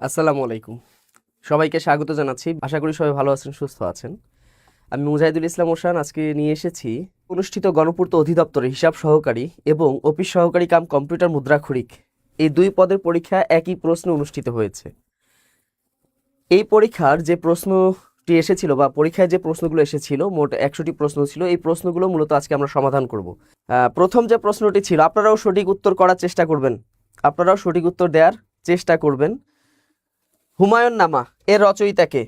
আসসালামু আলাইকুম। সবাইকে স্বাগত জানাচ্ছি। আশা করি সবাই ভালো আছেন, সুস্থ আছেন। আমি মুজাহিদুল ইসলাম ওশান আজকে নিয়ে এসেছি অনুষ্ঠিত গণপূর্ত অধিদপ্তরে হিসাব সহকারী এবং অফিস সহকারী কাম কম্পিউটার মুদ্রাক্ষরিক এই দুই পদের পরীক্ষা একই প্রশ্ন অনুষ্ঠিত হয়েছে। এই পরীক্ষার যে প্রশ্নটি এসেছিল বা পরীক্ষায় যে প্রশ্নগুলো এসেছিল, মোট 100টি প্রশ্ন ছিল। এই প্রশ্নগুলো মূলত আজকে আমরা সমাধান করব। প্রথম যে প্রশ্নটি ছিল, আপনারাও সঠিক উত্তর করার চেষ্টা করবেন, আপনারাও সঠিক উত্তর দেওয়ার চেষ্টা করবেন। হুমায়ুন নামা এর রচয়িতাকে,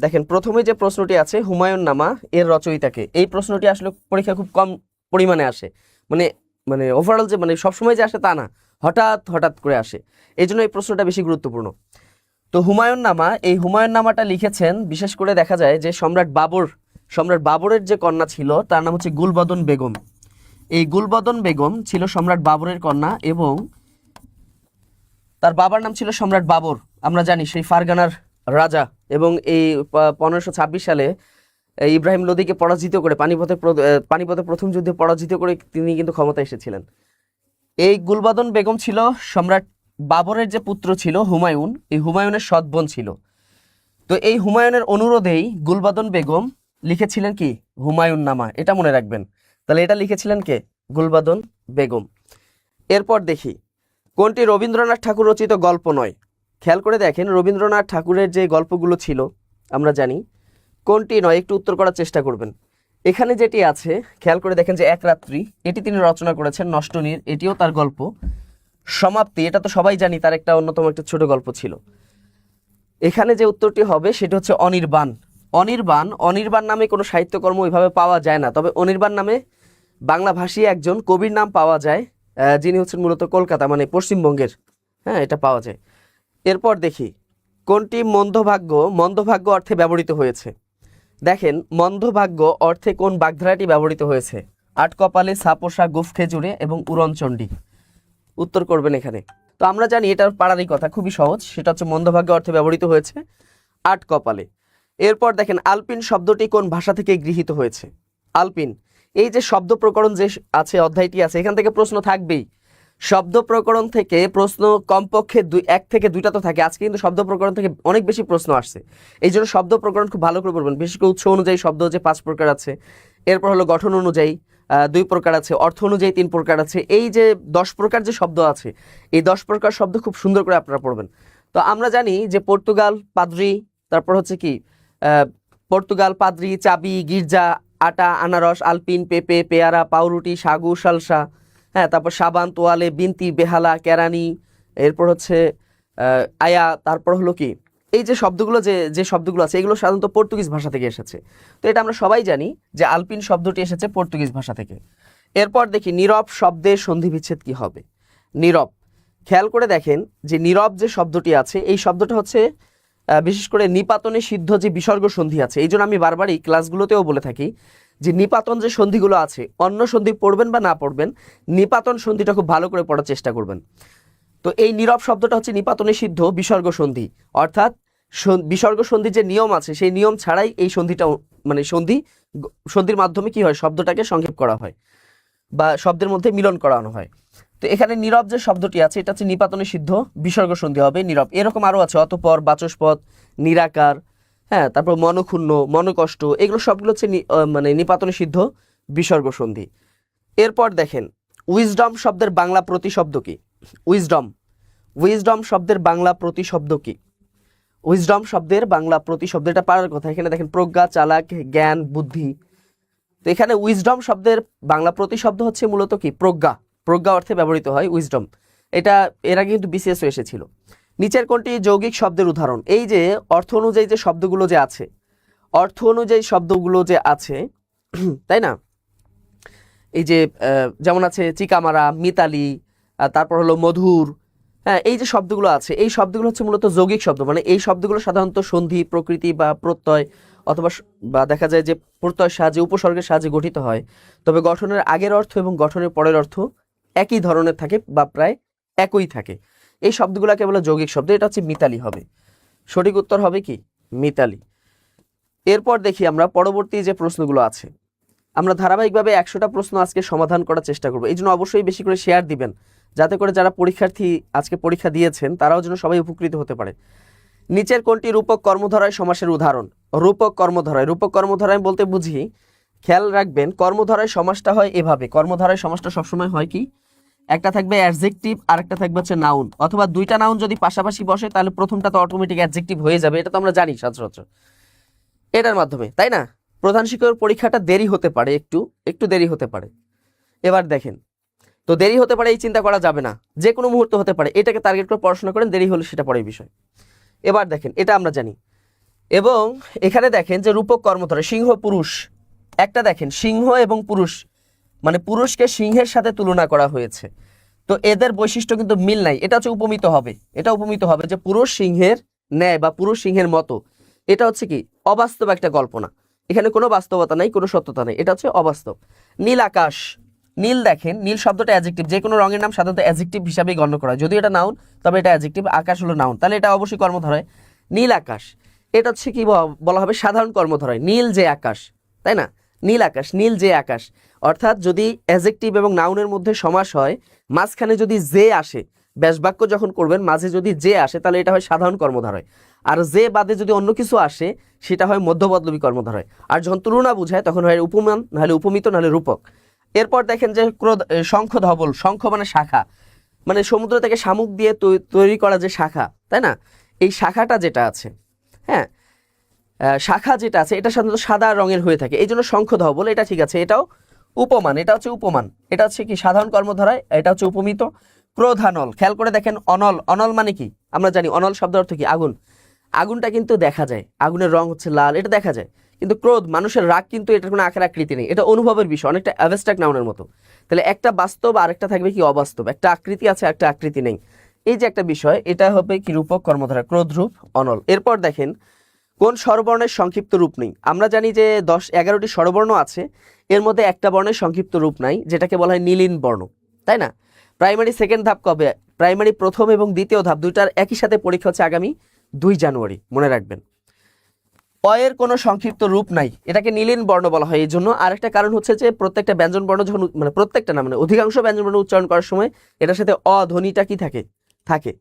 দেখেন প্রথমে যে প্রশ্নটি আছে হুমায়ুন নামা এর রচয়িতাকে, এই প্রশ্নটি আসলে পরীক্ষা খুব কম পরিমাণে আসে, মানে মানে ওভারঅল যে মানে সবসময় যে আসে তা না, হঠাৎ হঠাৎ করে আসে, এই জন্য এই প্রশ্নটা বেশি গুরুত্বপূর্ণ। তো হুমায়ুন নামা, এই হুমায়ুন নামাটা লিখেছেন বিশেষ করে দেখা যায় যে সম্রাট বাবরের যে কন্যা ছিল তার নাম হচ্ছে গুলবদন বেগম। এই গুলবদন বেগম ছিল সম্রাট বাবরের কন্যা এবং তার বাবার নাম ছিল সম্রাট বাবর, আমরা জানি সেই ফারগানার রাজা। এবং এই 1526 সালে ইব্রাহিম লোদিকে পরাজিত করে পানিপথে প্রথম যুদ্ধে পরাজিত করে তিনি কিন্তু ক্ষমতা এসেছিলেন। এই গুলবদন বেগম ছিল সম্রাট বাবরের যে পুত্র ছিল হুমায়ুন, এই হুমায়ুনের সৎ বোন ছিল। তো এই হুমায়ুনের অনুরোধেই গুলবদন বেগম লিখেছিলেন কি হুমায়ুন নামা, এটা মনে রাখবেন। তাহলে এটা লিখেছিলেন কে? গুলবদন বেগম। এরপর দেখি কোনটি রবীন্দ্রনাথ ঠাকুর রচিত গল্প নয়। খেয়াল করে দেখেন রবীন্দ্রনাথ ঠাকুরের যে গল্পগুলো ছিল আমরা জানি, কোনটি নয় একটু উত্তর করার চেষ্টা করবেন। এখানে যেটি আছে খেয়াল করে দেখেন যে এক রাত্রি, এটি তিনি রচনা করেছেন। নষ্টনীর, এটিও তার গল্প। সমাপ্তি, এটা তো সবাই জানি, তার একটা অন্যতম একটা ছোট গল্প ছিল। এখানে যে উত্তরটি হবে সেটা হচ্ছে অনির্বাণ। অনির্বাণ নামে কোনো সাহিত্যকর্ম ওইভাবে পাওয়া যায় না, তবে অনির্বাণ নামে বাংলাভাষী একজন কবির নাম পাওয়া যায়, যিনি হচ্ছেন মূলত কলকাতা মানে পশ্চিমবঙ্গের। হ্যাঁ, এটা পাওয়া যায়। এরপর দেখি কোনটি মন্দভাগ্য অর্থে ব্যবহৃত হয়েছে। দেখেন মন্দভাগ্য অর্থে কোন বাগধারাটি ব্যবহৃত হয়েছে? আট কপালে, সাপোসা, গুফ খেজুরে এবং উড়নচণ্ডী। উত্তর করবেন এখানে। তো আমরা জানি এটার পাড়ারই কথা, খুবই সহজ, সেটা হচ্ছে মন্দভাগ্য অর্থে ব্যবহৃত হয়েছে আট কপালে। এরপর দেখেন আলপিন শব্দটি কোন ভাষা থেকে গৃহীত হয়েছে? আলপিন, এই যে শব্দ প্রকরণ যে আছে অধ্যায়টি আছে, এখান থেকে প্রশ্ন থাকবেই। শব্দ প্রকরণ থেকে প্রশ্ন কমপক্ষে এক থেকে দুইটা তো থাকে। আজকে কিন্তু শব্দ প্রকরণ থেকে অনেক বেশি প্রশ্ন আসছে, এই জন্য শব্দ প্রকরণ খুব ভালো করে পড়বেন। বিশেষ করে উৎস অনুযায়ী শব্দ যে 5 প্রকার আছে, এরপর হলো গঠন অনুযায়ী 2 প্রকার আছে, অর্থ অনুযায়ী 3 প্রকার আছে, এই যে 10 প্রকার যে শব্দ আছে, এই 10 প্রকার শব্দ খুব সুন্দর করে আপনারা পড়বেন। তো আমরা জানি যে পর্তুগাল, পাদ্রি, তারপর হচ্ছে কি পর্তুগাল, পাদ্রি, চাবি, গির্জা, আটা, আনারস, আলপিন, পেঁপে, পেয়ারা, পাউরুটি, সাগু, সালসা, হ্যাঁ, তারপর সাবান, তোয়ালে, বিনতি, বেহালা, কেরানি, এরপর হচ্ছে আয়া, তারপর হলো কি এই যে শব্দগুলো যে শব্দগুলো আছে এগুলো সাধারণত পর্তুগিজ ভাষা থেকে এসেছে। তো এটা আমরা সবাই জানি যে আলপিন শব্দটি এসেছে পর্তুগিজ ভাষা থেকে। এরপর দেখি নীরব শব্দের সন্ধি বিচ্ছেদ কি হবে? নীরব, খেয়াল করে দেখেন যে নীরব যে শব্দটি আছে এই শব্দটা হচ্ছে বিশেষ করে নিপাতনে সিদ্ধ যে বিসর্গ সন্ধি আছে। এই জন্য আমি বারবারই ক্লাসগুলোতেও বলে থাকি যে নিপাতন যে সন্ধিগুলো আছে, অন্য সন্ধি পড়বেন বা না পড়বেন, নিপাতন সন্ধিটা খুব ভালো করে পড়ার চেষ্টা করবেন। তো এই নীরব শব্দটা হচ্ছে নিপাতনে সিদ্ধ বিসর্গ সন্ধি, অর্থাৎ বিসর্গ সন্ধির যে নিয়ম আছে সেই নিয়ম ছাড়াই এই সন্ধিটা মানে সন্ধির মাধ্যমে কি হয়, শব্দটাকে সংক্ষেপ করা হয় বা শব্দের মধ্যে মিলন করানো হয়। তো এখানে নীরব যে শব্দটি আছে এটা হচ্ছে নিপাতনে সিদ্ধ বিসর্গ সন্ধি হবে নীরব। এরকম আরও আছে অতঃপর, বাচস্পদ, নিরাকার, হ্যাঁ, তারপর মনক্ষুণ্ণ, মনকষ্ট, এগুলো সবগুলো হচ্ছে মানে নিপাতনে সিদ্ধ বিসর্গ সন্ধি। এরপর দেখেন উইজডম শব্দের বাংলা প্রতিশব্দ কি? উইজডম শব্দের বাংলা প্রতিশব্দ কি? উইজডম শব্দের বাংলা প্রতিশব্দ, এটা পারার কথা। এখানে দেখেন প্রজ্ঞা, চালাক, জ্ঞান, বুদ্ধি। তো এখানে উইজডম শব্দের বাংলা প্রতিশব্দ হচ্ছে মূলত কি প্রজ্ঞা অর্থে ব্যবহৃত হয় উইজডম। এটা এর আগে কিন্তু বিসিএস এসেছিল। নিচের কোনটি যৌগিক শব্দের উদাহরণ? এই যে অর্থ অনুযায়ী যে শব্দগুলো যে আছে তাই না, এই যে যেমন আছে চিকামারা, মিতালি, তারপর হলো মধুর, হ্যাঁ, এই যে শব্দগুলো আছে এই শব্দগুলো হচ্ছে মূলত যৌগিক শব্দ। মানে এই শব্দগুলো সাধারণত সন্ধি, প্রকৃতি বা প্রত্যয় অথবা দেখা যায় যে প্রত্যয়ের সাহায্যে, উপসর্গের সাহায্যে গঠিত হয়, তবে গঠনের আগের অর্থ এবং গঠনের পরের অর্থ একই ধরনের থাকে বা প্রায় একই থাকে। এই শব্দগুলোকে বলে যৌগিক শব্দ। এটা হচ্ছে মিতালি হবে, সঠিক উত্তর হবে কি মিতালি। এরপর দেখি আমরা পরবর্তী যে প্রশ্নগুলো আছে। আমরা ধারাবাহিকভাবে 100টা প্রশ্ন আজকে সমাধান করার চেষ্টা করব। এই জন্য অবশ্যই বেশি করে শেয়ার দিবেন, যাতে করে যারা পরীক্ষার্থী আজকে পরীক্ষা দিয়েছেন তারাও যেন সবাই উপকৃত হতে পারে। নিচের কোনটি রূপক কর্মধারয় সমাসের উদাহরণ? রূপক কর্মধারয়, রূপক কর্মধারয় বলতে বুঝি, খেয়াল রাখবেন কর্মধারয় সমাসটা হয় এভাবে। কর্মধারয় সমাসটা সবসময় হয় কি, একটা থাকবে অ্যাডজেক্টিভ আর একটা থাকবে হচ্ছে নাউন, অথবা দুইটা নাউন যদি পাশাপাশি বসে তাহলে প্রথমটা তো অটোমেটিক অ্যাডজেক্টিভ হয়ে যাবে, এটা তো আমরা জানি সচরাচর এটার মাধ্যমে, তাই না? প্রধান শিক্ষকের পরীক্ষাটা দেরি হতে পারে, একটু দেরি হতে পারে। এবার দেখেন, তো দেরি হতে পারে এই চিন্তা করা যাবে না, যে কোনো মুহূর্তে হতে পারে, এটাকে টার্গেট করে পড়াশোনা করেন, দেরি হলে সেটা পরের বিষয়। এবার দেখেন, এটা আমরা জানি। এবং এখানে দেখেন যে রূপক কর্মধারয় সিংহ পুরুষ, একটা দেখেন সিংহ এবং পুরুষ, মানে পুরুষকে সিংহের সাথে তুলনা করা হয়েছে, তো এদের বৈশিষ্ট্য কিন্তু মিল নাই, এটা হচ্ছে উপমিত হবে, এটা উপমিত হবে যে পুরুষ সিংহের ন্যায় বা পুরুষ সিংহের মতো। এটা হচ্ছে কি অবাস্তব একটা কল্পনা, এখানে কোনো বাস্তবতা নাই, কোনো সত্যতা নেই, এটা হচ্ছে অবাস্তব। নীল আকাশ, নীল দেখেন, নীল শব্দটা অ্যাডজেক্টিভ, যে কোনো রঙের নাম সাধারণত অ্যাডজেক্টিভ হিসাবেই গণ্য করা হয়, যদি এটা নাউন তবে এটা অ্যাডজেক্টিভ, আকাশ হলো নাউন, তাহলে এটা অবশ্যই কর্মধারয়। নীল আকাশ, এটা হচ্ছে কি বলা হবে সাধারণ কর্মধারয়, নীল যে আকাশ, তাই না? নীল আকাশ, নীল যে আকাশ, অর্থাৎ যদি অ্যাডজেক্টিভ এবং নাউনের মধ্যে সমাস হয়, মাঝখানে যদি যে আসে, ব্যাসবাক্য যখন করবেন মাঝে যদি যে আসে, তাহলে এটা হয় সাধারণ কর্মধারয়, আর যে বাদে যদি অন্য কিছু আসে সেটা হয় মধ্যপদলোপী কর্মধারয়। আর যখন তুলনা বুঝায় তখন হয় উপমান, নাহলে উপমিত, নাহলে রূপক। এরপর দেখেন যে শঙ্খ ধবল, শঙ্খ মানে শাখা, মানে সমুদ্র থেকে শামুক দিয়ে তৈরি করা যে শাখা, তাই না? এই শাখাটা যেটা আছে, হ্যাঁ, শাখা যেটা আছে এটা সাধারণত সাদা রঙের হয়ে থাকে, এই জন্য শঙ্খ ধবল, এটা ঠিক আছে, এটাও উপমান, এটা হচ্ছে উপমান, এটা হচ্ছে কি সাধারণ কর্মধারায়, এটা হচ্ছে উপমিত। ক্রোধানল, খেয়াল করে দেখেন, অনল, অনল মানে কি আমরা জানি, অনল শব্দ অর্থ কি আগুন, আগুনটা কিন্তু দেখা যায়, আগুনের রং হচ্ছে লাল, এটা দেখা যায়, কিন্তু ক্রোধ মানুষের রাগ কিন্তু এটার কোনো আকার আকৃতি নেই, এটা অনুভবের বিষয়, অনেকটা অ্যাবস্ট্রাক্ট নাউনের মতো। তাহলে একটা বাস্তব আর একটা থাকবে কি অবাস্তব, একটা আকৃতি আছে একটা আকৃতি নেই, এই যে একটা বিষয়, এটা হবে কি রূপক কর্মধারা, ক্রোধ রূপ অনল। এরপর দেখেন কোন স্বরবর্ণের সংক্ষিপ্ত রূপ নেই? আমরা জানি যে 10-11টি স্বরবর্ণ আছে, এর মধ্যে একটা বর্ণের সংক্ষিপ্ত রূপ নাই, যেটাকে বলা হয় নীলিন বর্ণ, তাই না? প্রাইমারি সেকেন্ড ধাপ কবে? প্রাইমারি প্রথম এবং দ্বিতীয় ধাপ দুইটার একই সাথে পরীক্ষা হচ্ছে আগামী 2 জানুয়ারি, মনে রাখবেন। অয়ের কোনো সংক্ষিপ্ত রূপ নাই, এটাকে নীলিন বর্ণ বলা হয়। এই জন্য আরেকটা কারণ হচ্ছে যে প্রত্যেকটা ব্যঞ্জন বর্ণ যখন, মানে প্রত্যেকটা না, মানে অধিকাংশ ব্যঞ্জন বর্ণ উচ্চারণ করার সময় এটার সাথে অ ধ্বনিটা কি থাকে।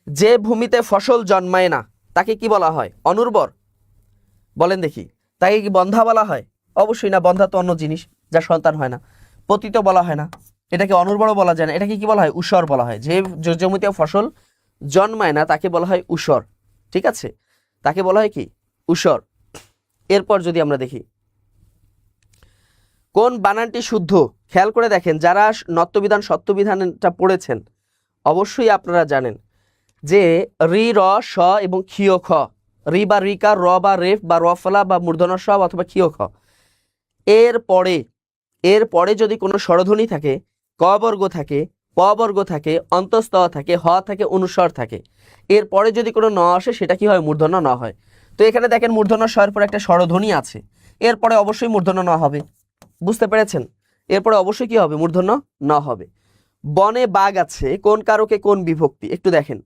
যে ভূমিতে ফসল জন্মায় না তাকে কি বলা হয়? অনুর্বর। বলেন দেখি, তাকে কি বন্ধা বলা হয়? অবশ্যই না, বন্ধা তো অন্য জিনিস, যার সন্তান হয় না। পতিত বলা হয় না, এটাকে অনুর্বর বলা যায় না, এটাকে কি বলা হয়? ঊষর বলা হয়। যে জমিতে ফসল জন্মায় না তাকে বলা হয় ঊষর, ঠিক আছে, তাকে বলা হয় কি ঊষর। এরপর যদি আমরা দেখি কোন বানানটি শুদ্ধ, খেয়াল করে দেখেন, যারা নত্যবিধান সত্যবিধানটা পড়েছেন অবশ্যই আপনারা জানেন যে রি, র, স এবং ক্ষিয় খ, রি বা রিকা, র বা রেফ বা রফলা বা মূর্ধন্য স অথবা ক্ষিয় খ, এর পরে যদি কোনো স্বরধ্বনি থাকে, ক বর্গ থাকে, প বর্গ থাকে, অন্তঃস্থ থাকে, হ থাকে, অনুস্বর থাকে, এর পরে যদি কোনো ন আসে সেটা কি হয়? মূর্ধন্য ন হয়। তো এখানে দেখেন মূর্ধন্য স এর পরে একটা স্বরধ্বনি আছে, এরপরে অবশ্যই মূর্ধন্য ন হবে, বুঝতে পেরেছেন? এরপরে অবশ্যই কি হবে? মূর্ধন্য ন হবে। বনে বাঘ আছে, কোন কারকে কোন বিভক্তি? একটু দেখেন,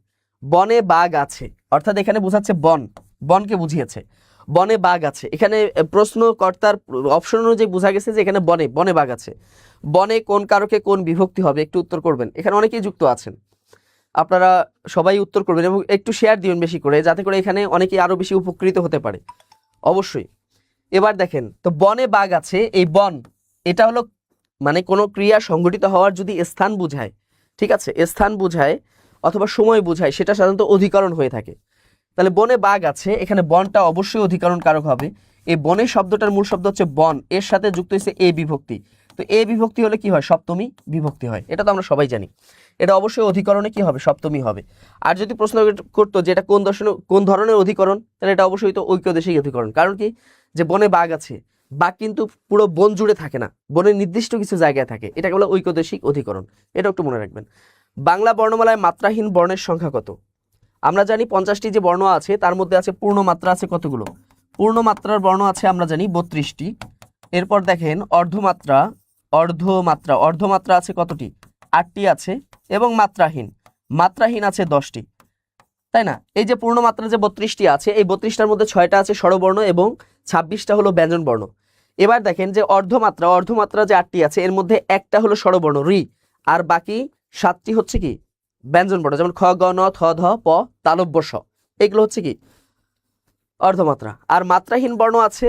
বনে বাঘ আছে অর্থাৎ এখানে বোঝাচ্ছে বন, বনকে বুঝিয়েছে, বনে বাঘ আছে। এখানে প্রশ্নকর্তার অপশন অনুযায়ী বোঝা গেছে যে এখানে বনে বাঘ আছে। বনে কোন কারকে কোন বিভক্তি হবে? একটু উত্তর করবেন, এখানে অনেকেই যুক্ত আছেন, আপনারা সবাই উত্তর করবেন এবং একটু শেয়ার দিবেন বেশি করে, যাতে করে এখানে অনেকেই আরো বেশি উপকৃত হতে পারে অবশ্যই। এবার দেখেন, তো বনে বাঘ আছে, এই বন এটা হলো মানে কোনো ক্রিয়া সংঘটিত হওয়ার যদি স্থান বুঝায়, ঠিক আছে, স্থান বুঝায় অথবা সময় বুঝায়, সেটা সাধারণত অধিকরণ হয়ে থাকে। তাহলে বনে বাঘ আছে, এখানে বনটা অবশ্যই অধিকরণ কারক হবে। এই বনের শব্দটার মূল শব্দ হচ্ছে বন, এর সাথে যুক্ত হয়েছে এ বিভক্তি, তো এ বিভক্তি হলে কি হয়? সপ্তমী বিভক্তি হয়, এটা তো আমরা সবাই জানি, এটা অবশ্যই অধিকরণে কি হবে? সপ্তমী হবে। আর যদি প্রশ্ন করতো যে এটা কোন ধরনের অধিকরণ, তাহলে এটা অবশ্যই তো ঐক্যদেশিক অধিকরণ। কারণ কি, যে বনে বাঘ আছে, বাঘ কিন্তু পুরো বন জুড়ে থাকে না, বনের নির্দিষ্ট কিছু জায়গায় থাকে, এটাকে বলে ঐক্যদেশিক অধিকরণ, এটা একটু মনে রাখবেন। বাংলা বর্ণমালায় মাত্রাহীন বর্ণের সংখ্যা কত? আমরা জানি 50টি যে বর্ণ আছে তার মধ্যে আছে পূর্ণমাত্রা আছে কতগুলো? পূর্ণমাত্রার বর্ণ আছে আমরা জানি 32টি। এরপর দেখেন অর্ধমাত্রা আছে কতটি? 8টি আছে, এবং মাত্রাহীন আছে 10টি, তাই না? এই যে পূর্ণমাত্রা যে 32টি আছে, এই 32টার মধ্যে 6টা আছে স্বরবর্ণ এবং 26টা হলো ব্যঞ্জন বর্ণ। এবার দেখেন যে অর্ধমাত্রা, অর্ধমাত্রা যে 8টি আছে এর মধ্যে একটা হলো স্বরবর্ণ রি, আর বাকি 7টি হচ্ছে কি ব্যঞ্জনবর্ণ, যেমন খ গ ন থ ধ প তালব্য স, এগুলো হচ্ছে কি অর্ধমাত্রা। আর মাত্রাহীন বর্ণ আছে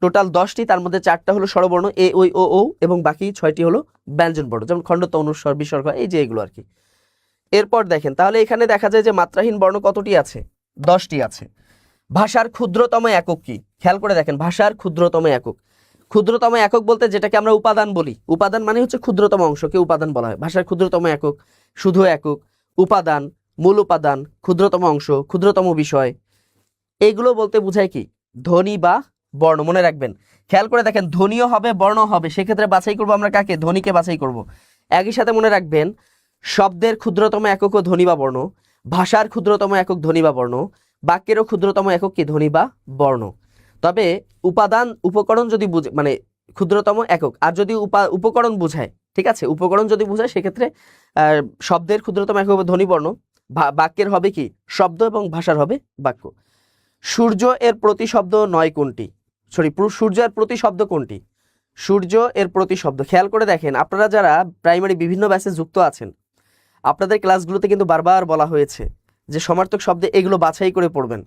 টোটাল 10টি, তার মধ্যে 4টা হলো স্বরবর্ণ এ ওই ও ও, এবং বাকি 6টি হলো ব্যঞ্জনবর্ণ, যেমন খণ্ডত অনুস্বর বিসর্গ, এই যে এগুলো আর কি। এরপর দেখেন তাহলে এখানে দেখা যায় যে মাত্রাহীন বর্ণ কতটি আছে, 10টি আছে। ভাষার ক্ষুদ্রতম একক কি, খেয়াল করে দেখেন, ভাষার ক্ষুদ্রতম একক, ক্ষুদ্রতম একক বলতে যেটাকে আমরা উপাদান বলি, উপাদান মানে হচ্ছে ক্ষুদ্রতম অংশকে উপাদান বলা হয়। ভাষার ক্ষুদ্রতম একক, শুধু একক, উপাদান, মূল উপাদান, ক্ষুদ্রতম অংশ, ক্ষুদ্রতম বিষয়, এগুলো বলতে বোঝায় কি ধ্বনি বা বর্ণ। মনে রাখবেন, খেয়াল করে দেখেন, ধ্বনিও হবে বর্ণ হবে, সেক্ষেত্রে বাছাই করবো আমরা কাকে, ধ্বনিকে বাছাই করব। একই সাথে মনে রাখবেন, শব্দের ক্ষুদ্রতম একক ও ধ্বনি বা বর্ণ, ভাষার ক্ষুদ্রতম একক ধ্বনি বা বর্ণ, বাক্যেরও ক্ষুদ্রতম একক কি ধ্বনি বা বর্ণ। তবে উপাদান উপকরণ যদি বুঝে মানে ক্ষুদ্রতম একক, আর যদি উপকরণ বুঝায়, ঠিক আছে, উপকরণ যদি বুঝায় সেক্ষেত্রে শব্দের ক্ষুদ্রতম একক হবে ধ্বনি বর্ণ, বাক্যের হবে কি শব্দ, এবং ভাষার হবে বাক্য। সূর্য এর প্রতিশব্দ নয় কোনটি, সূর্য এর প্রতিশব্দ কোনটি, সূর্য এর প্রতিশব্দ। খেয়াল করে দেখেন, আপনারা যারা প্রাইমারি বিভিন্ন ব্যাচে যুক্ত আছেন, আপনাদের ক্লাসগুলোতে কিন্তু বারবার বলা হয়েছে যে সমার্থক শব্দে এগুলো বাছাই করে পড়বেন।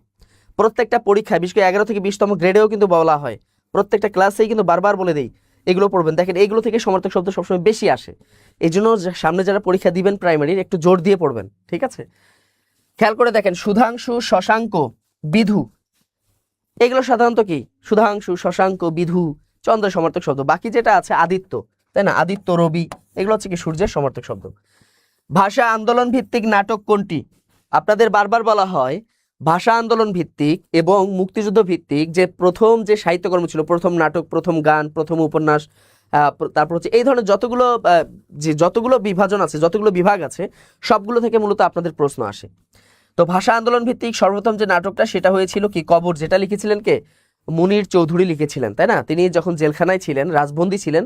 প্রত্যেকটা পরীক্ষায়, বিশেষ করে 11 থেকে 20তম গ্রেডেও কিন্তু বলা হয়, প্রত্যেকটা ক্লাসেই কিন্তু বারবার বলে দেই এগুলো পড়বেন। দেখেন এগুলো থেকে সমার্থক শব্দ সবসময় বেশি আসে, এই জন্য সামনে যারা পরীক্ষা দিবেন প্রাইমারির একটু জোর দিয়ে পড়বেন, ঠিক আছে। খেয়াল করে দেখেন, সুধাংশু, শশাঙ্ক, বিধু, এগুলো সাধারণত কি সুধাংশু, শশাঙ্ক, বিধু চন্দ্র সমার্থক শব্দ। বাকি যেটা আছে আদিত্য, তাই না, আদিত্য, রবি, এগুলো হচ্ছে কি সূর্যের সমার্থক শব্দ। ভাষা আন্দোলন ভিত্তিক নাটক কোনটি, আপনাদের বারবার বলা হয় ভাষা আন্দোলন ভিত্তিক এবং মুক্তিযুদ্ধ ভিত্তিক যে প্রথম যে সাহিত্যকর্ম ছিল, প্রথম নাটক, প্রথম গান, প্রথম উপন্যাস, তারপর হচ্ছে এই ধরনের যতগুলো বিভাজন আছে, যতগুলো বিভাগ আছে, সবগুলো থেকে মূলত আপনাদের প্রশ্ন আসে। তো ভাষা আন্দোলন ভিত্তিক সর্বপ্রথম যে নাটকটা সেটা হয়েছিল কি কবর, যেটা লিখেছিলেন কে, মুনির চৌধুরী লিখেছিলেন, তাই না। তিনি যখন জেলখানায় ছিলেন, রাজবন্দী ছিলেন,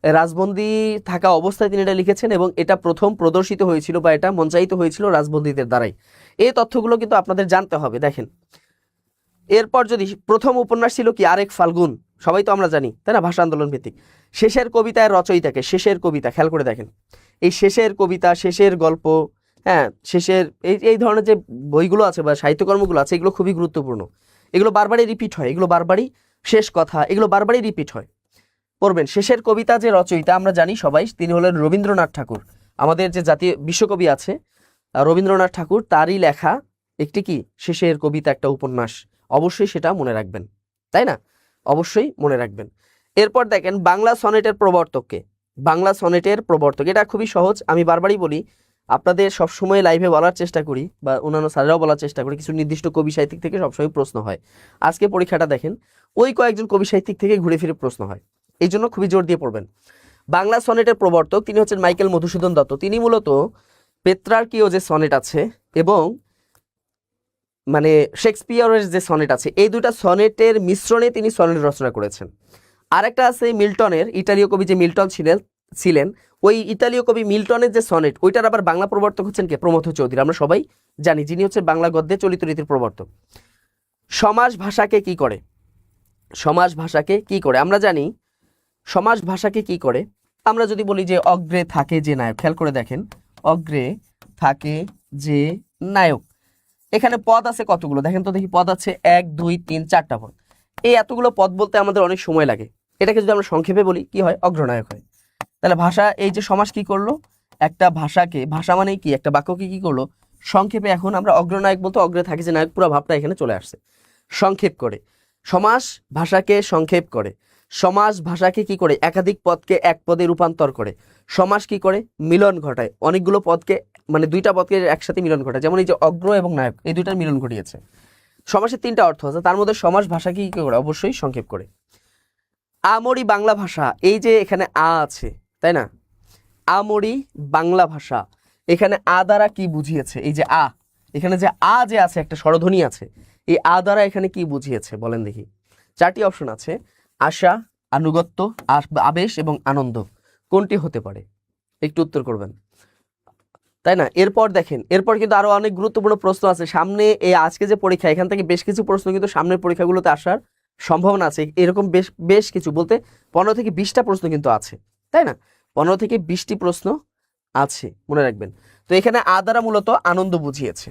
রাজবন্দী থাকা অবস্থায় তিনি এটা লিখেছেন, এবং এটা প্রথম প্রদর্শিত হয়েছিল বা এটা মঞ্চায়িত হয়েছিল রাজবন্দীদের দ্বারাই। এই তথ্যগুলো কিন্তু আপনাদের জানতে হবে। দেখেন এরপর যদি প্রথম উপন্যাস ছিল কি আরেক ফাল্গুন, সবাই তো আমরা জানি, তাই না, ভাষা আন্দোলন ভিত্তিক। শেষের কবিতায় রচয়িতাকে, শেষের কবিতা, খেয়াল করে দেখেন, এই শেষের কবিতা, শেষের গল্প, হ্যাঁ, শেষের এই ধরনের যে বইগুলো আছে বা সাহিত্যকর্মগুলো আছে, এগুলো খুবই গুরুত্বপূর্ণ, এগুলো বারবারই রিপিট হয়, এগুলো বারবারই শেষ কথা, এগুলো বারবারই রিপিট হয়, পড়বেন। শেষের কবিতা যে রচয়িতা আমরা জানি সবাই, তিনি হলেন রবীন্দ্রনাথ ঠাকুর, আমাদের যে জাতীয় বিশ্বকবি আছে রবীন্দ্রনাথ ঠাকুর, তারই লেখা একটি কি শেষের কবিতা, একটা উপন্যাস, অবশ্যই সেটা মনে রাখবেন, তাই না, অবশ্যই মনে রাখবেন। এরপর দেখেন বাংলা সনেটের প্রবর্তককে, বাংলা সনেটের প্রবর্তক, এটা খুবই সহজ, আমি বারবারই বলি, আপনাদের সবসময় লাইভে বলার চেষ্টা করি বা অন্যান্য স্যারেরাও বলার চেষ্টা করি, কিছু নির্দিষ্ট কবি সাহিত্যিক থেকে সবসময় প্রশ্ন হয়। আজকে পরীক্ষাটা দেখেন ওই কয়েকজন কবি সাহিত্যিক থেকে ঘুরে ফিরে প্রশ্ন হয়, এই জন্য খুবই জোর দিয়ে পড়বেন। বাংলা সনেটের প্রবর্তক তিনি হচ্ছেন মাইকেল মধুসূদন দত্ত। তিনি মূলত পেত্রার্কীয় যে সনেট আছে এবং মানে শেক্সপিয়ারের যে সনেট আছে, এই দুটা সনেটের মিশ্রণে তিনি সনেট রচনা করেছেন। আরেকটা আছে মিল্টনের, ইতালীয় কবি যে মিল্টন ছিলেন, ওই ইতালীয় কবি মিল্টনের যে সনেট, ওইটার আবার বাংলা প্রবর্তক হচ্ছেন কে, প্রমথ চৌধুরী, আমরা সবাই জানি, যিনি হচ্ছে বাংলা গদ্যে চলিত রীতির প্রবর্তক। সমাস ভাষাকে কি করে, সমাস ভাষাকে কি করে, আমরা জানি সমাস ভাষাকে কি করে, আমরা যদি বলি যে অগ্রে থাকে যে নায়ক, খেয়াল করে দেখেন, অগ্রে থাকে যে নায়ক, এখানে পদ আছে কতগুলো দেখেন তো দেখি, পদ আছে 1 2 3 4টা পদ। এই এতগুলো পদ বলতে আমাদের অনেক সময় লাগে, এটাকে যদি আমরা সংক্ষেপে বলি কি হয়, অগ্রনায়ক হয়। তাহলে ভাষা, এই যে সমাস কি করলো, একটা ভাষাকে, ভাষা মানেই কি একটা বাক্যকে কি করলো সংক্ষেপে, এখন আমরা অগ্রনায়ক বলতে অগ্রে থাকে যে নায়ক, পুরো ভাবটা এখানে চলে আসছে, সংক্ষেপ করে। সমাস ভাষাকে সংক্ষেপ করে, সমাস ভাষাকে কি করে একাধিক পদকে এক পদে রূপান্তর করে, সমাস কি করে মিলন ঘটায়, অনেকগুলো পদকে মানে দুইটা পদকে একসাথে মিলন ঘটায়, যেমন এই যে অগ্র এবং নায়ক, এই দুইটার মিলন ঘটিয়েছে। সমাসের 3টা অর্থ আছে, তার মধ্যে সমাস ভাষাকে কি করে, অবশ্যই সংক্ষেপ করে। আমরি বাংলা ভাষা, এই যে এখানে আ আছে, তাই না, আমরি বাংলা ভাষা, এখানে আ দ্বারা কি বুঝিয়েছে, এই যে আ, এখানে যে আ যে আছে একটা স্বরধ্বনি আছে, এই আ দ্বারা এখানে কি বুঝিয়েছে বলেন দেখি। 4টি অপশন আছে, আশা, আনুগত্য, আবেশ এবং আনন্দ, কোনটি হতে পারে, একটু উত্তর করবেন, তাই না। এরপর দেখেন, এরপর কিন্তু আরো অনেক গুরুত্বপূর্ণ প্রশ্ন আছে সামনে, এই আজকে যে পরীক্ষা এখান থেকে বেশ কিছু প্রশ্ন কিন্তু সামনের পরীক্ষাগুলোতে আসার সম্ভাবনা আছে, এরকম বেশ বেশ কিছু, বলতে 15 থেকে 20টা প্রশ্ন কিন্তু আছে, তাই না? 15 থেকে 20টি প্রশ্ন আছে, মনে রাখবেন। তো এখানে আ দ্বারা মূলত আনন্দ বুঝিয়েছে,